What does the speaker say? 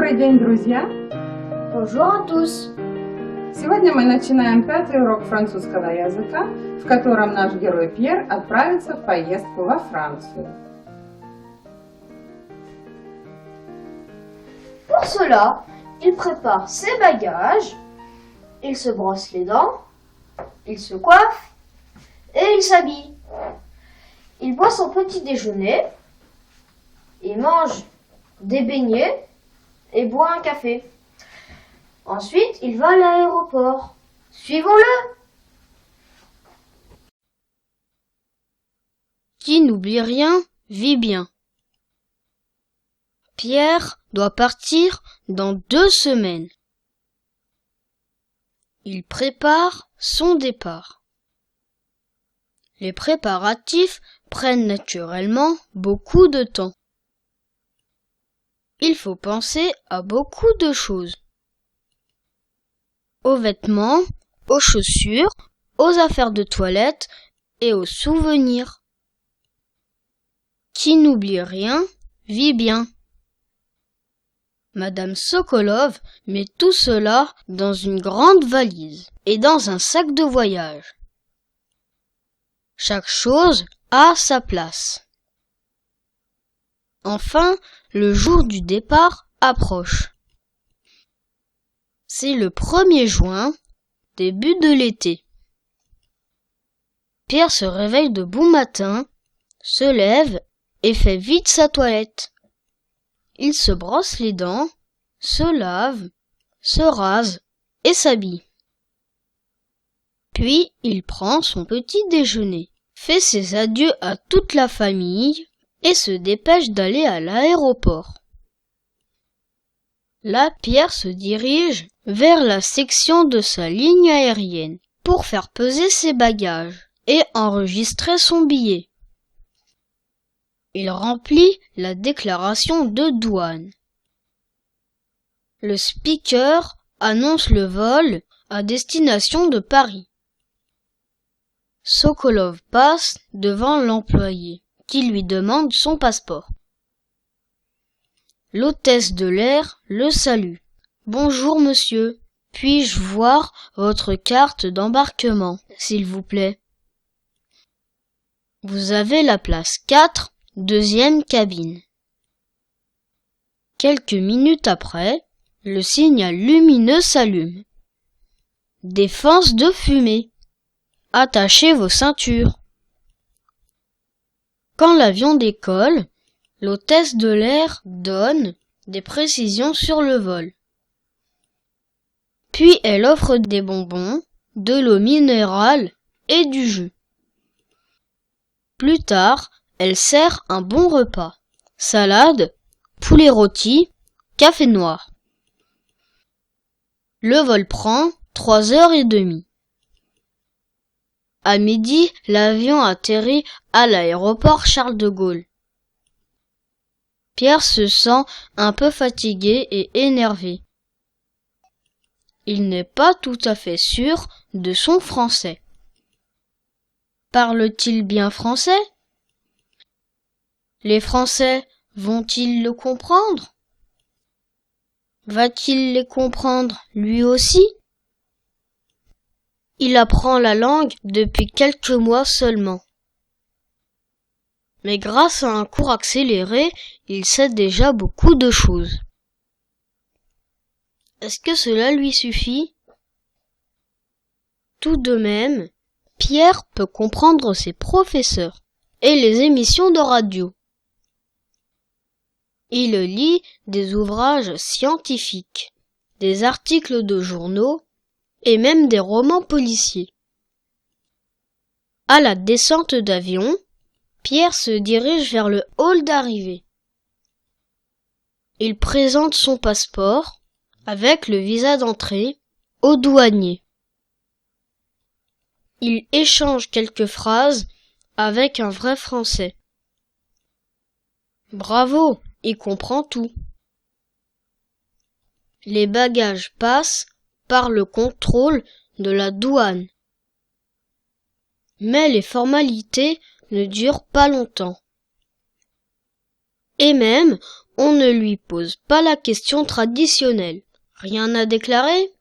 Добрый день, друзья! Bonjour à tous. Сегодня мы начинаем 5-й урок французского языка, в котором наш герой Пьер отправится в поездку во Францию. Pour cela, il prépare ses bagages, il se brosse les dents, il se coiffe et il s'habille. Il boit son petit déjeuner, il mange des beignets et boit un café. Ensuite, il va à l'aéroport. Suivons-le. Qui n'oublie rien, vit bien. Pierre doit partir dans 2 semaines. Il prépare son départ. Les préparatifs prennent naturellement beaucoup de temps. Il faut penser à beaucoup de choses. Aux vêtements, aux chaussures, aux affaires de toilette et aux souvenirs. Qui n'oublie rien, vit bien. Madame Sokolov met tout cela dans une grande valise et dans un sac de voyage. Chaque chose a sa place. Enfin, le jour du départ approche. C'est le 1er juin, début de l'été. Pierre se réveille de bon matin, se lève et fait vite sa toilette. Il se brosse les dents, se lave, se rase et s'habille. Puis il prend son petit déjeuner, fait ses adieux à toute la famille et se dépêche d'aller à l'aéroport. Là, Pierre se dirige vers la section de sa ligne aérienne pour faire peser ses bagages et enregistrer son billet. Il remplit la déclaration de douane. Le speaker annonce le vol à destination de Paris. Sokolov passe devant l'employé qui lui demande son passeport. L'hôtesse de l'air le salue. « Bonjour monsieur, puis-je voir votre carte d'embarquement, s'il vous plaît ?» Vous avez la place 4, 2e cabine. Quelques minutes après, le signal lumineux s'allume. Défense de fumée. Attachez vos ceintures. Quand l'avion décolle, l'hôtesse de l'air donne des précisions sur le vol. Puis elle offre des bonbons, de l'eau minérale et du jus. Plus tard, elle sert un bon repas. Salade, poulet rôti, café noir. Le vol prend 3h30. À midi, l'avion atterrit à l'aéroport Charles de Gaulle. Pierre se sent un peu fatigué et énervé. Il n'est pas tout à fait sûr de son français. Parle-t-il bien français? Les Français vont-ils le comprendre? Va-t-il les comprendre lui aussi? Il apprend la langue depuis quelques mois seulement. Mais grâce à un cours accéléré, il sait déjà beaucoup de choses. Est-ce que cela lui suffit? Tout de même, Pierre peut comprendre ses professeurs et les émissions de radio. Il lit des ouvrages scientifiques, des articles de journaux et même des romans policiers. À la descente d'avion, Pierre se dirige vers le hall d'arrivée. Il présente son passeport avec le visa d'entrée au douanier. Il échange quelques phrases avec un vrai Français. Bravo, il comprend tout. Les bagages passent par le contrôle de la douane. Mais les formalités ne durent pas longtemps. Et même, on ne lui pose pas la question traditionnelle. Rien à déclarer ?